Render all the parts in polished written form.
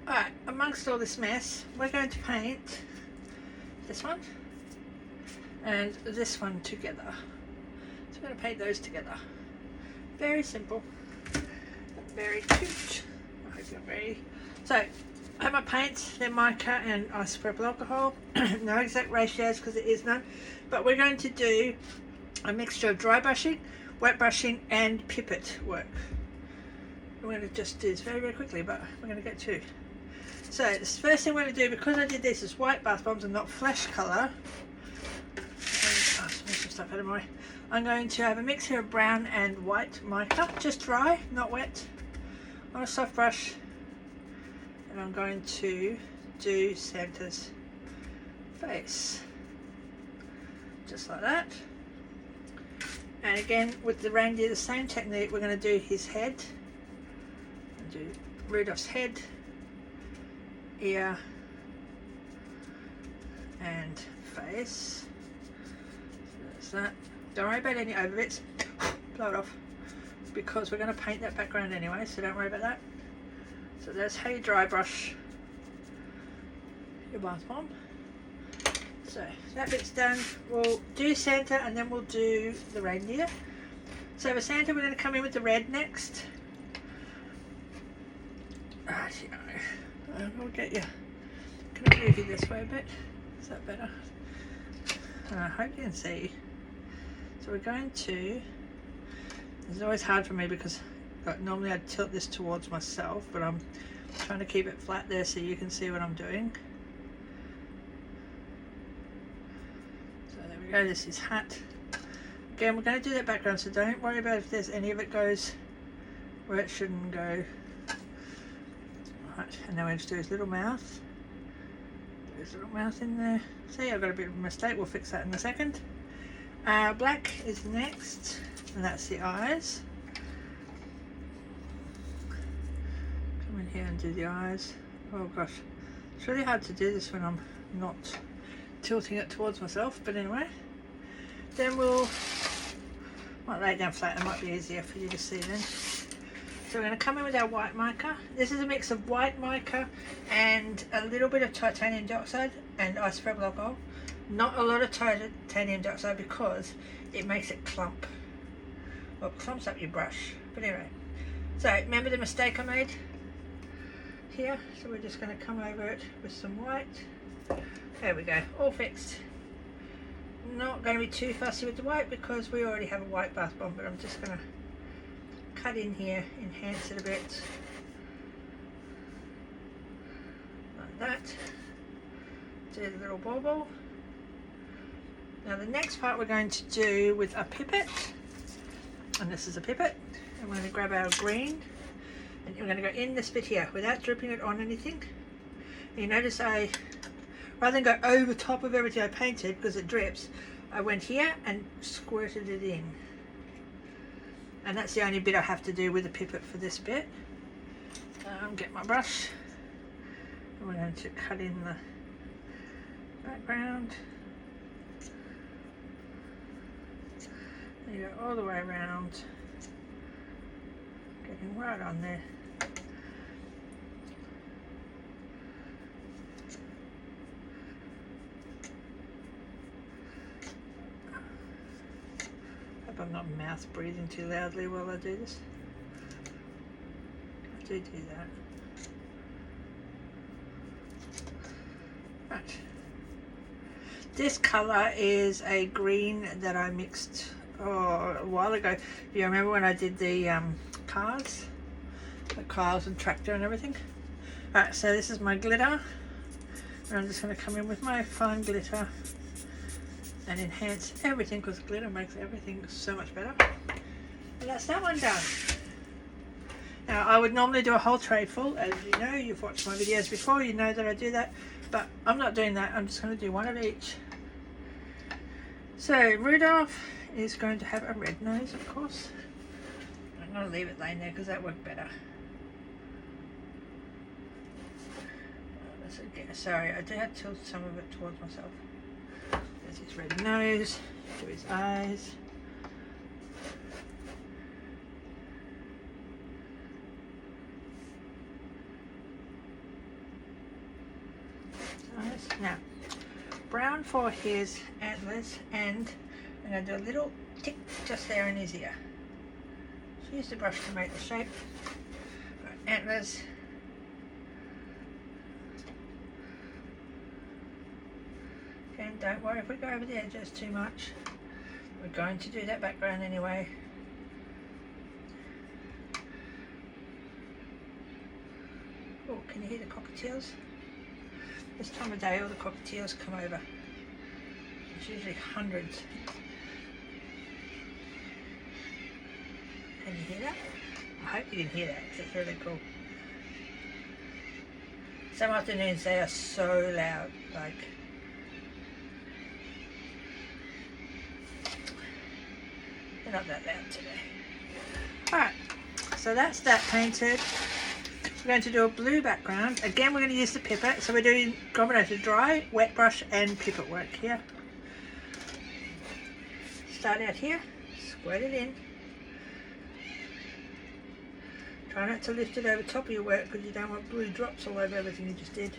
Alright, amongst all this mess, we're going to paint this one and this one together. So we're going to paint those together. Very simple, very cute. I hope you're ready. So, I have my paints, they're mica and isopropyl alcohol. No exact ratios because it is none. But we're going to do a mixture of dry brushing, wet brushing and pipette work. I'm going to just do this very, very quickly, but we're going to get to. So the first thing we're going to do, because I did this as white bath bombs and not flesh colour, stuff out of my way. I'm going to have a mix here of brown and white mica, just dry, not wet, on a soft brush, and I'm going to do Santa's face, just like that. And again with the reindeer, the same technique. We're going to do his head, and do Rudolph's head, ear and face. So that. Don't worry about any over bits, blow it off, because we're going to paint that background anyway, so don't worry about that. So that's how you dry brush your bath bomb. So that bit's done. We'll do Santa and then we'll do the reindeer. So for Santa we're going to come in with the red next. Right, we'll get you. Can I move you this way a bit? Is that better? I hope you can see. So we're going to. It's always hard for me because normally I'd tilt this towards myself, but I'm trying to keep it flat there so you can see what I'm doing. So there we go. This is hat. Again, we're going to do that background, so don't worry about if there's any of it goes where it shouldn't go. Right, and then we'll just do his little mouth. Do his little mouth in there. See, I've got a bit of a mistake. We'll fix that in a second. Black is next, and that's the eyes. Come in here and do the eyes. Oh gosh, it's really hard to do this when I'm not tilting it towards myself, but anyway. Then we'll, might lay it down flat, it might be easier for you to see then. So we're going to come in with our white mica. This is a mix of white mica and a little bit of titanium dioxide and isopropyl alcohol. Not a lot of titanium dioxide because it makes it clump. Well, it clumps up your brush. But anyway, so remember the mistake I made here? So we're just going to come over it with some white. There we go, all fixed. Not going to be too fussy with the white because we already have a white bath bomb, but I'm just going to cut in here, enhance it a bit, like that. Do the little bauble. Now the next part we're going to do with a pipette, and this is a pipette, and we're going to grab our green, and we're going to go in this bit here without dripping it on anything. And you notice I, rather than go over top of everything I painted because it drips, I went here and squirted it in. And that's the only bit I have to do with the pipette for this bit. Get my brush, and we're going to cut in the background. You go all the way around, getting right on there. Hope I'm not mouth breathing too loudly while I do this. I do that. Right. This colour is a green that I mixed a while ago. You remember when I did the cars? The cars and tractor and everything? Right, so this is my glitter. And I'm just going to come in with my fine glitter and enhance everything because glitter makes everything so much better. And that's that one done. Now I would normally do a whole tray full, as you know, you've watched my videos before, you know that I do that, but I'm not doing that, I'm just going to do one of each. So Rudolph is going to have a red nose, of course. I'm going to leave it laying there because that worked better. Sorry, I do have to tilt some of it towards myself. There's his red nose, do his eyes. those. Now, brown for his antlers, and I'm going to do a little tick just there in his ear. Just use the brush to make the shape. Right, antlers. And don't worry if we go over the edges too much. We're going to do that background anyway. Oh, can you hear the cockatiels? This time of day all the cockatiels come over. There's usually hundreds. Can you hear that? I hope you can hear that because it's really cool. Some afternoons they are so loud, like they're not that loud today. Alright, so that's that painted. We're going to do a blue background. Again, we're going to use the pipette. So we're doing combination dry, wet brush and pipette work here. Start out here, squirt it in. Try not to lift it over top of your work because you don't want blue drops all over everything you just did.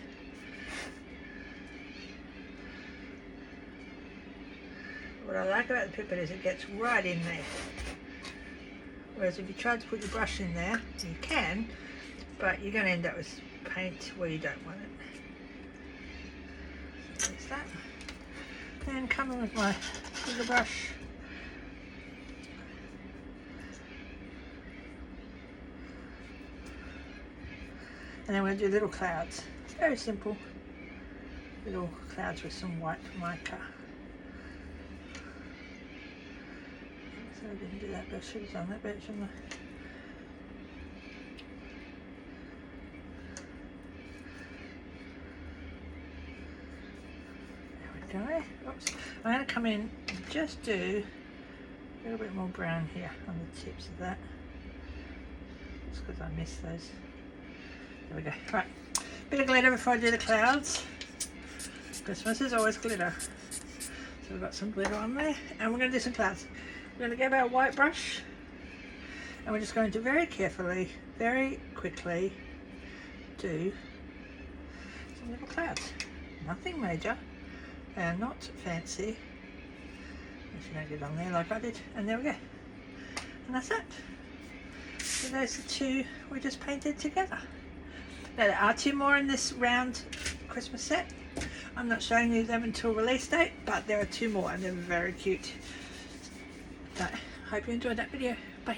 What I like about the pipette is it gets right in there. Whereas if you try to put your brush in there, you can, but you're going to end up with paint where you don't want it. So there's that. Then come in with my bigger brush. And then we're going to do little clouds. Very simple. Little clouds with some white mica. So I didn't do that, but I should have done that bit, shouldn't I? There we go. Oops. I'm going to come in and just do a little bit more brown here on the tips of that. Just because I missed those. There we go. Right, bit of glitter before I do the clouds. Christmas is always glitter. So we've got some glitter on there, and we're going to do some clouds. We're going to get our white brush, and we're just going to very carefully, very quickly do some little clouds. Nothing major, and not fancy. If you don't get on there like I did, and there we go. And that's it. So those are two we just painted together. Now there are two more in this round Christmas set. I'm not showing you them until release date, but there are two more and they're very cute. So, hope you enjoyed that video. Bye.